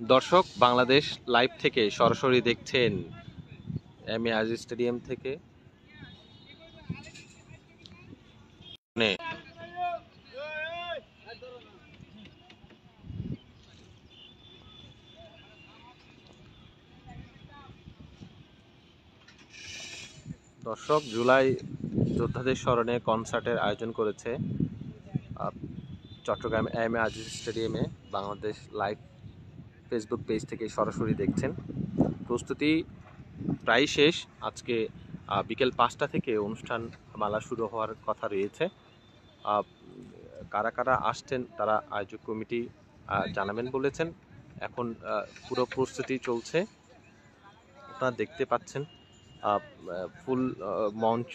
দর্শক বাংলাদেশ লাইভ থেকে সরাসরি দেখছেন এম এ আজিজ স্টেডিয়াম থেকে। দর্শক জুলাই যোদ্ধাদের স্মরণে কনসার্টের আয়োজন করেছে চট্টগ্রাম এম এ আজিজ স্টেডিয়ামে। বাংলাদেশ লাইভ ফেসবুক পেজ থেকে সরাসরি দেখছেন। প্রস্তুতি প্রায় শেষ। আজকে বিকেল 5টা থেকে অনুষ্ঠান মালা শুরু হওয়ার কথা রয়েছে। কারা কারা আসছেন তারা আয়োজক কমিটি জানাবেন বলেছেন। এখন পুরো প্রস্তুতি চলছে, আপনারা দেখতে পাচ্ছেন। ফুল মঞ্চ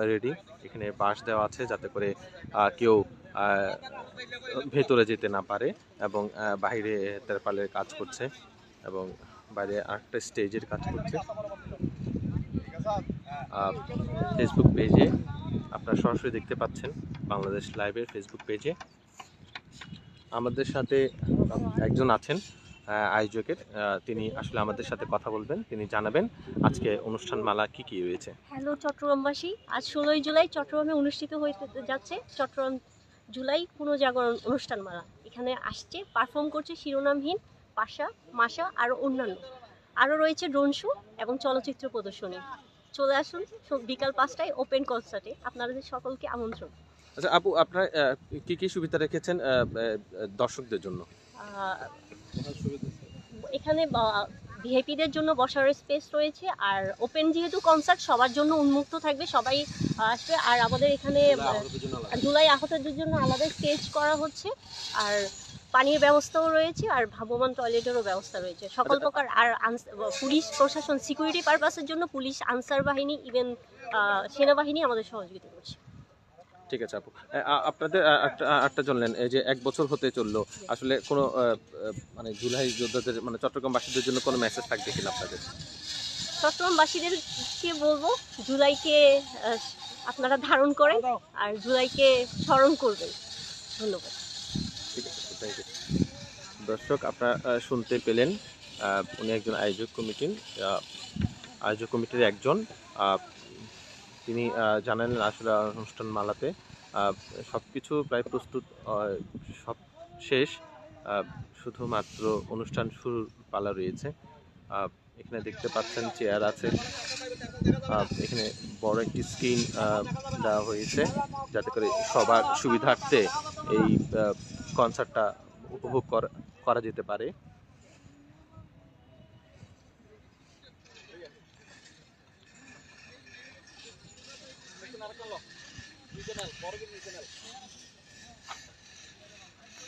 রেডি, এখানে বাঁশ দেওয়া আছে যাতে করে কেউ ভেতরে যেতে না পারে, এবং বাইরে তেরপালের কাজ করছে এবং বাইরে আরেকটা স্টেজের কাজ করছে। ফেসবুক পেজে আপনারা সরাসরি দেখতে পাচ্ছেন, বাংলাদেশ লাইভের ফেসবুক পেজে। আমাদের সাথে একজন আছেন আয়োজকের, তিনি আসলে আমাদের সাথে কথা বলবেন, তিনি জানাবেন আজকে অনুষ্ঠান মালা কি কি রয়েছে। হ্যালো চট্টগ্রামবাসী, আজ 16ই জুলাই চট্টগ্রামে অনুষ্ঠিত হতে যাচ্ছে চট্টগ্রাম জুলাই পুনর্জাগরণ অনুষ্ঠান মালা। এখানে আসছে, পারফর্ম করছে শিরোনামহীন, পাশা, মাসা আর অন্যান্য। আরও রয়েছে ড্রোন শো এবং চলচ্চিত্র প্রদর্শনী। চলে আসুন বিকাল 5টায় ওপেন কনসার্টে, আপনাদের সকলকে আমন্ত্রণ। আচ্ছা আপু, আপনারা কি কি সুবিধা রেখেছেন দর্শকদের জন্য? এখানে ভিআইপিদের জন্য বসার স্পেস রয়েছে, আর ওপেন যেহেতু কনসার্ট সবার জন্য উন্মুক্ত থাকবে, সবাই আসবে। আর আমাদের এখানে জুলাই আহতদের জন্য আলাদা স্টেজ করা হচ্ছে, আর পানির ব্যবস্থাও রয়েছে, আর ভ্রাম্যমাণ টয়লেটেরও ব্যবস্থা রয়েছে সকল প্রকার। আর পুলিশ প্রশাসন সিকিউরিটি পারপাসের জন্য পুলিশ, আনসার বাহিনী, ইভেন সেনাবাহিনী আমাদের সহযোগিতা করছে। ঠিক আছে আপু, আপনাদের একটা জানলেন এই যে 1 বছর হতে চললো, আসলে কোনো মানে জুলাই যোদ্ধাদের মানে চট্টগ্রামবাসীদের জন্য কোনো মেসেজ থাকবে কিনা আপনাদের? চট্টগ্রামবাসীদেরকে বলবো, জুলাইকে আপনারা ধারণ করেন আর জুলাইকে স্মরণ করবেন। ধন্যবাদ। ঠিক আছে, থ্যাংক ইউ। দর্শক আপনারা শুনতে পেলেন, উনি একজন আয়োজক কমিটির একজন। তিনি জানালেন আসলে অনুষ্ঠান মালাতে সব কিছু প্রায় প্রস্তুত, সব শেষ, শুধুমাত্র অনুষ্ঠান শুরুর পালা রয়েছে। এখানে দেখতে পাচ্ছেন চেয়ার আছে, এখানে বড় একটি স্ক্রিন দেওয়া হয়েছে যাতে করে সবার সুবিধার্থে এই কনসার্টটা উপভোগ করা যেতে পারে।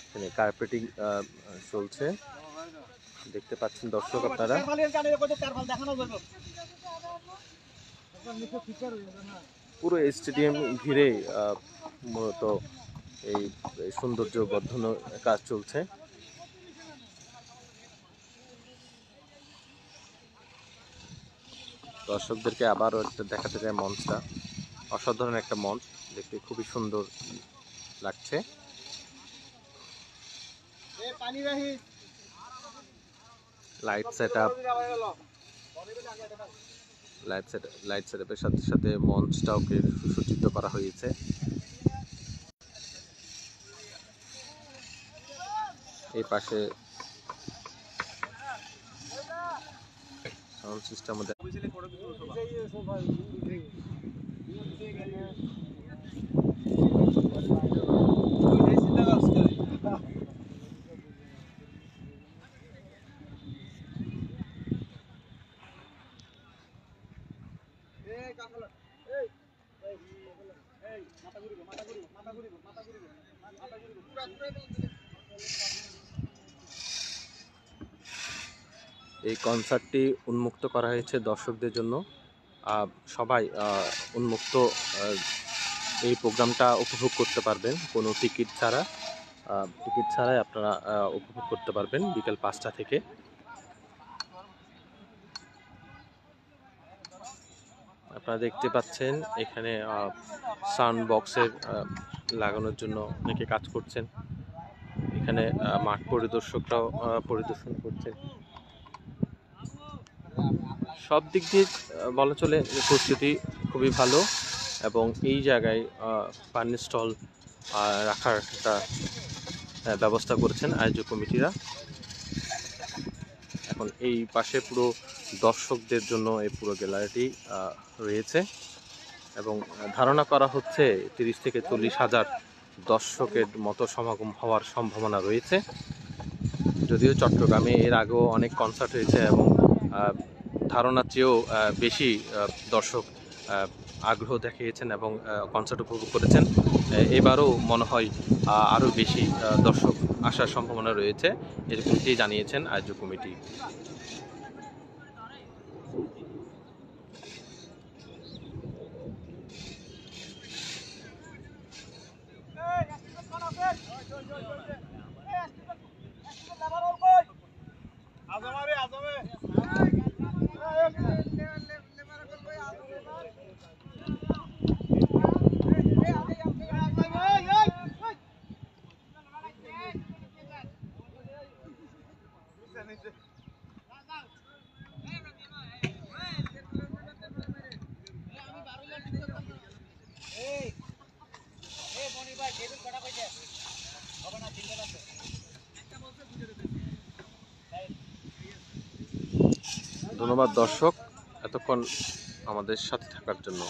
এখানে কার্পেটিং চলছে, দেখতে পাচ্ছেন দর্শক আপনারা। পুরো স্টেডিয়াম ঘিরে মূলত এই সৌন্দর্য বর্ধনের কাজ চলছে। দর্শকদেরকে আবারও একটা দেখাতে যায়, মঞ্চটা অসাধারণ একটা মঞ্চ, দেখতে খুবই সুন্দর লাগছে। লাইট সেটআপের সাথে সাথে মঞ্চটাকে সুসজ্জিত করা হয়েছে। এই পাশে সাউন্ড সিস্টেম এই কনসার্টটি উন্মুক্ত করা হয়েছে দর্শকদের জন্য। সবাই উন্মুক্ত এই প্রোগ্রামটা উপভোগ করতে পারবেন, কোনো টিকিট ছাড়াই আপনারা উপভোগ করতে পারবেন বিকেল 5টা থেকে। আপনারা দেখতে পাচ্ছেন এখানে সাউন্ড বক্সের লাগানোর জন্য অনেকে কাজ করছেন। এখানে মাঠ পরিদর্শকরাও পরিদর্শন করছে। সব দিক দিয়ে বলা চলে প্রস্তুতি খুবই ভালো, এবং এই জায়গায় পানির স্টল রাখার একটা ব্যবস্থা করেছেন আয়োজক কমিটিরা। এখন এই পাশে পুরো দর্শকদের জন্য এই পুরো গ্যালারিটি রয়েছে, এবং ধারণা করা হচ্ছে 30 থেকে 40 হাজার দর্শকের মতো সমাগম হওয়ার সম্ভাবনা রয়েছে। যদিও চট্টগ্রামে এর আগেও অনেক কনসার্ট হয়েছে এবং ধারণার চেয়েও বেশি দর্শক আগ্রহ দেখিয়েছেন এবং কনসার্ট উপভোগ করেছেন। এবারও মনে হয় আরও বেশি দর্শক আসার সম্ভাবনা রয়েছে, এরকমটি জানিয়েছেন আয়োজক কমিটি। ধন্যবাদ দর্শক এতক্ষণ আমাদের সাথে থাকার জন্য।